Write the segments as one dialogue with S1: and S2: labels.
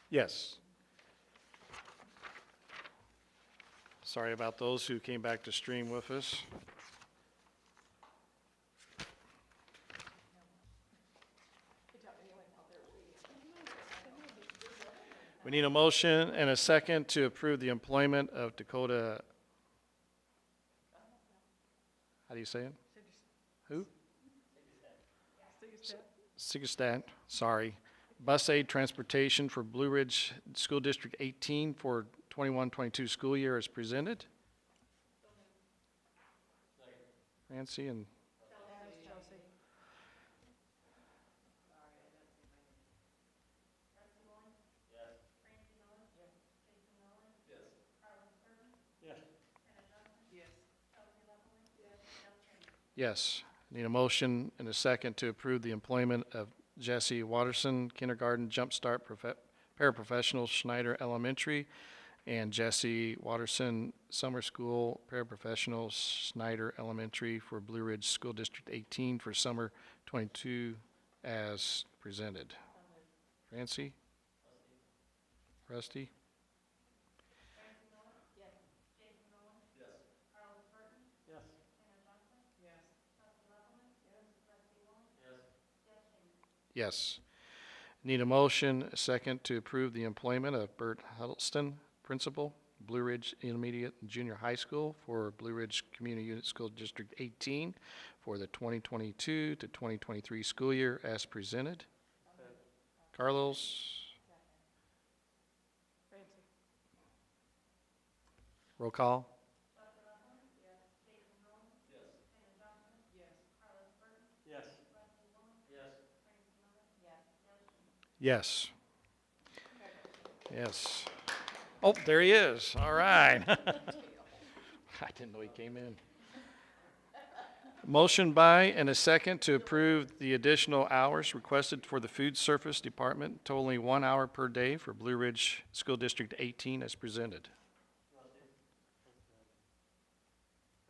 S1: Yes. Sorry about those who came back to stream with us. We need a motion and a second to approve the employment of Dakota, how do you say it? Who? Sigerstat, sorry. Bus aid transportation for Blue Ridge School District 18 for 21-22 school year as presented. Nancy and yes. Need a motion and a second to approve the employment of Jesse Watterson, kindergarten jumpstart paraprofessional, Schneider Elementary, and Jesse Watterson, summer school paraprofessional, Schneider Elementary for Blue Ridge School District 18 for summer 22 as presented. Francie? Rusty? Yes. Need a motion, a second, to approve the employment of Bert Huddleston, principal, Blue Ridge Intermediate and Junior High School for Blue Ridge Community Unit School District 18 for the 2022 to 2023 school year as presented. Carlos? Roll call? Yes. Yes. Oh, there he is. All right. I didn't know he came in. Motion by and a second to approve the additional hours requested for the food service department, totaling 1 hour per day for Blue Ridge School District 18 as presented.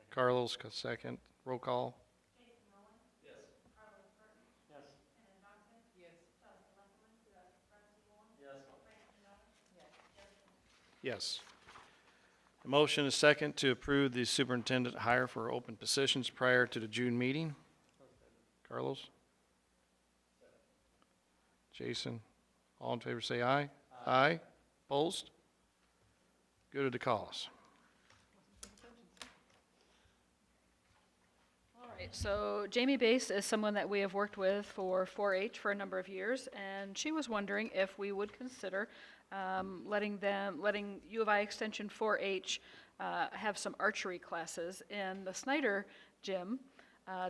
S1: Carlos, second. Roll call. Yes. A motion is second to approve the superintendent hire for open positions prior to the June meeting. Carlos? Jason? All in favor say aye. Aye. Opposed? Go to the cause.
S2: All right, so Jamie Bass is someone that we have worked with for 4-H for a number of years, and she was wondering if we would consider letting U of I Extension 4-H have some archery classes in the Snyder gym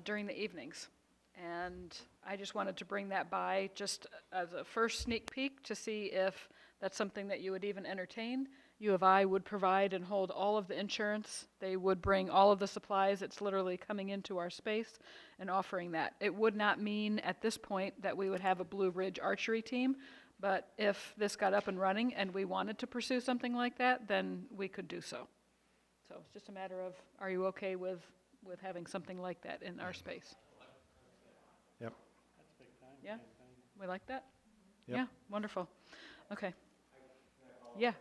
S2: during the evenings. And I just wanted to bring that by just as a first sneak peek to see if that's something that you would even entertain. U of I would provide and hold all of the insurance. They would bring all of the supplies. It's literally coming into our space and offering that. It would not mean at this point that we would have a Blue Ridge archery team, but if this got up and running and we wanted to pursue something like that, then we could do so. So it's just a matter of, are you okay with having something like that in our space?
S1: Yep.
S2: Yeah? We like that?
S1: Yep.
S2: Yeah, wonderful. Okay. Yeah.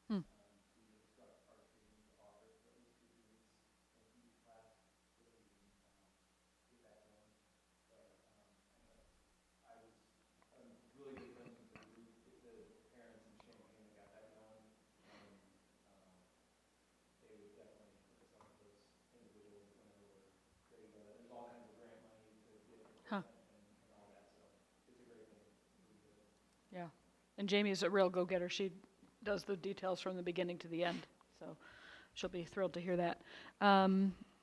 S2: Hmm. Huh. Yeah. And Jamie is a real go-getter. She does the details from the beginning to the end. So she'll be thrilled to hear that.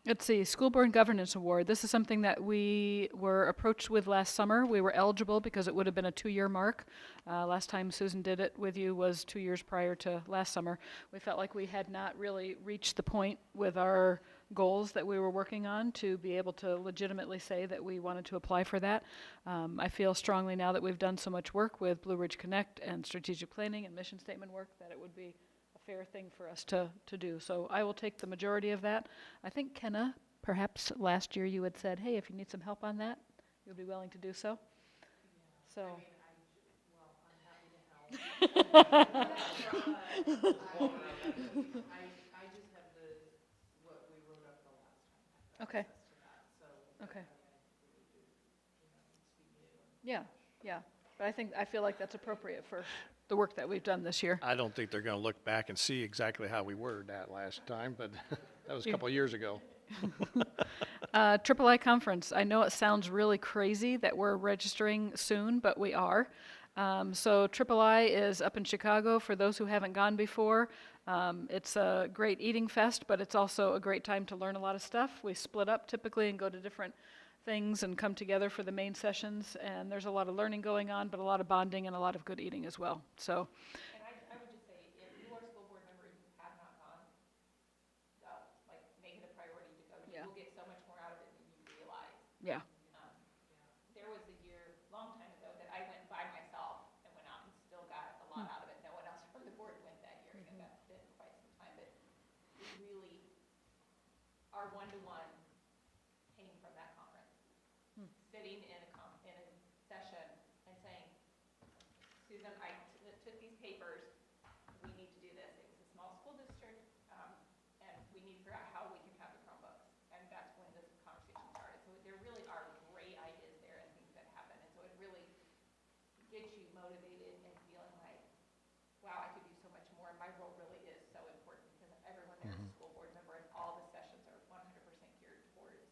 S2: It's the School Board Governance Award. This is something that we were approached with last summer. We were eligible because it would have been a 2-year mark. Last time Susan did it with you was 2 years prior to last summer. We felt like we had not really reached the point with our goals that we were working on to be able to legitimately say that we wanted to apply for that. I feel strongly now that we've done so much work with Blue Ridge Connect and strategic planning and mission statement work that it would be fair thing for us to do. So I will take the majority of that. I think, Kenna, perhaps last year you had said, hey, if you need some help on that, you'll be willing to do so. So.
S3: I'm happy to help. I just have what we wrote up the last time.
S2: Okay. Okay. Yeah. But I feel like that's appropriate for the work that we've done this year.
S1: I don't think they're going to look back and see exactly how we worded that last time, but that was a couple of years ago.
S2: Triple I Conference. I know it sounds really crazy that we're registering soon, but we are. So Triple I is up in Chicago for those who haven't gone before. It's a great eating fest, but it's also a great time to learn a lot of stuff. We split up typically and go to different things and come together for the main sessions, and there's a lot of learning going on, but a lot of bonding and a lot of good eating as well. So.
S4: And I would just say, if you are a school board member and you have not gone, like, make it a priority to go.
S2: Yeah.
S4: You will get so much more out of it than you realize.
S2: Yeah.
S4: There was a year, long time ago, that I went by myself and went out and still got a lot out of it. No one else from the board went that year, and that's been quite some time, but we really, our one-to-one came from that conference. Sitting in a session and saying, Susan, I took these papers, we need to do this. It was a small school district, and we need to figure out how we can have the Chromebooks. And that's when this conversation started. So there really are great ideas there and things that happen. And so it really gets you motivated and feeling like, wow, I could do so much more. And my role really is so important because everyone there is a school board member and all the sessions are 100% geared towards,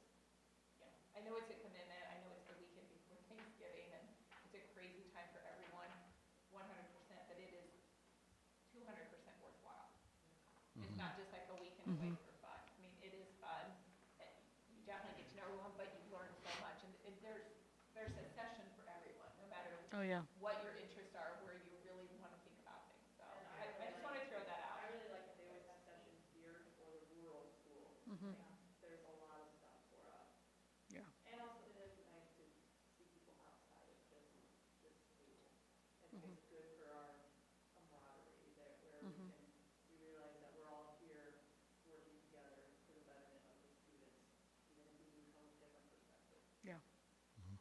S4: I know it's a commitment. I know it's the weekend before Thanksgiving and it's a crazy time for everyone, 100%, but it is 200% worthwhile. It's not just like a weekend away for fun. I mean, it is fun. And you definitely get to know everyone, but you learn so much. And there's a session for everyone, no matter
S2: Oh, yeah.
S4: what your interests are, where you really want to think about things. So I just want to throw that out.
S3: I really like that they always have sessions geared for the rural schools. There's a lot of stuff for us.
S2: Yeah.
S3: And also it is nice to see people outside of just this table. I think it's good for our camaraderie there, where we realize that we're all here working together for the betterment of the students, even if we do come with different perspectives.
S2: Yeah.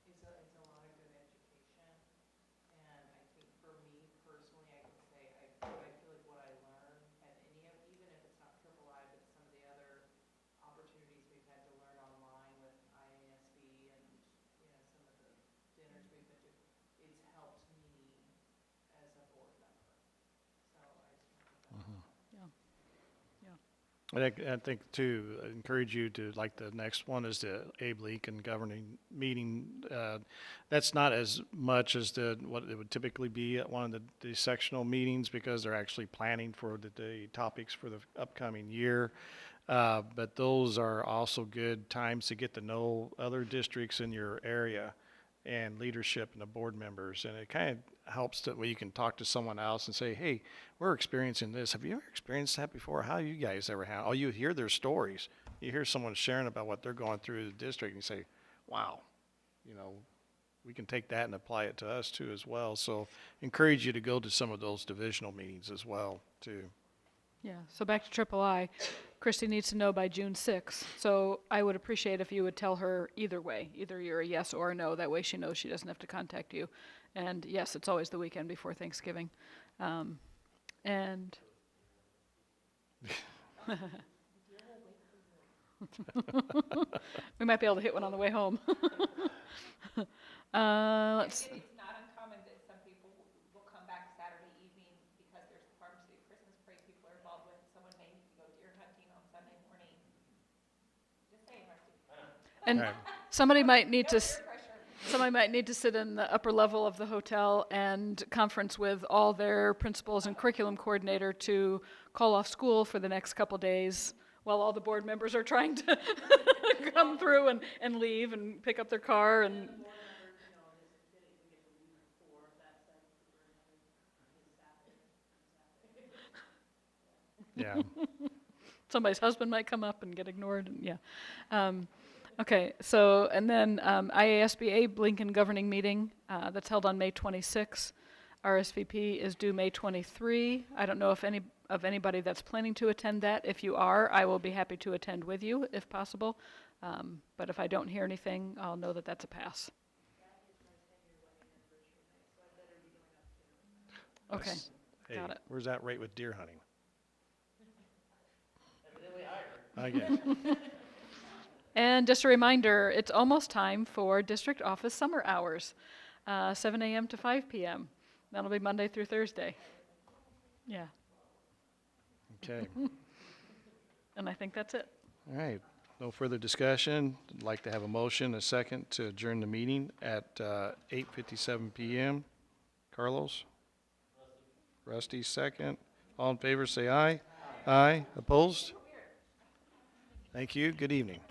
S3: It's a lot of good education, and I think for me personally, I can say, I feel like what I learn at any of, even if it's not Triple I, but some of the other opportunities we've had to learn online with IASB and, some of the dinners we've been to, it's helped me as a board member. So I just want to put that out.
S1: I think too, I encourage you to, like the next one is the Abe Lincoln governing meeting. That's not as much as what it would typically be at one of the sectional meetings because they're actually planning for the topics for the upcoming year. But those are also good times to get to know other districts in your area and leadership and the board members. And it kind of helps that where you can talk to someone else and say, hey, we're experiencing this. Have you ever experienced that before? How you guys ever have? Oh, you hear their stories. You hear someone sharing about what they're going through in the district and you say, wow, we can take that and apply it to us too as well. So encourage you to go to some of those divisional meetings as well too.
S2: Yeah, so back to Triple I, Christy needs to know by June 6th. So I would appreciate if you would tell her either way, either you're a yes or a no. That way she knows she doesn't have to contact you. And yes, it's always the weekend before Thanksgiving. And we might be able to hit one on the way home. Let's see.
S4: It's not uncommon that some people will come back Saturday evening because there's the Farm City Christmas parade people are involved with. Someone may need to go deer hunting on Sunday morning. Just saying, Rusty.
S2: And
S1: Right.
S2: somebody might need to.
S4: Peer pressure.
S2: Somebody might need to sit in the upper level of the hotel and conference with all their principals and curriculum coordinator to call off school for the next couple days while all the board members are trying to come through and leave and pick up their car and.
S1: Yeah.
S2: Somebody's husband might come up and get ignored, and yeah. Okay, so, and then IASBA Lincoln Governing Meeting, that's held on May 26. RSVP is due May 23. I don't know if anybody that's planning to attend that. If you are, I will be happy to attend with you if possible. But if I don't hear anything, I'll know that that's a pass. Okay,
S5: Hey,
S2: got it.
S5: where's that rate with deer hunting? I guess.
S2: And just a reminder, it's almost time for district office summer hours, 7 a.m. to 5 p.m. That'll be Monday through Thursday. Yeah,
S1: Okay.
S2: and I think that's it.
S1: All right. No further discussion. I'd like to have a motion, a second, to adjourn the meeting at 8:57 p.m. Carlos? Rusty, second. All in favor, say aye. Aye. Opposed? Thank you. Good evening.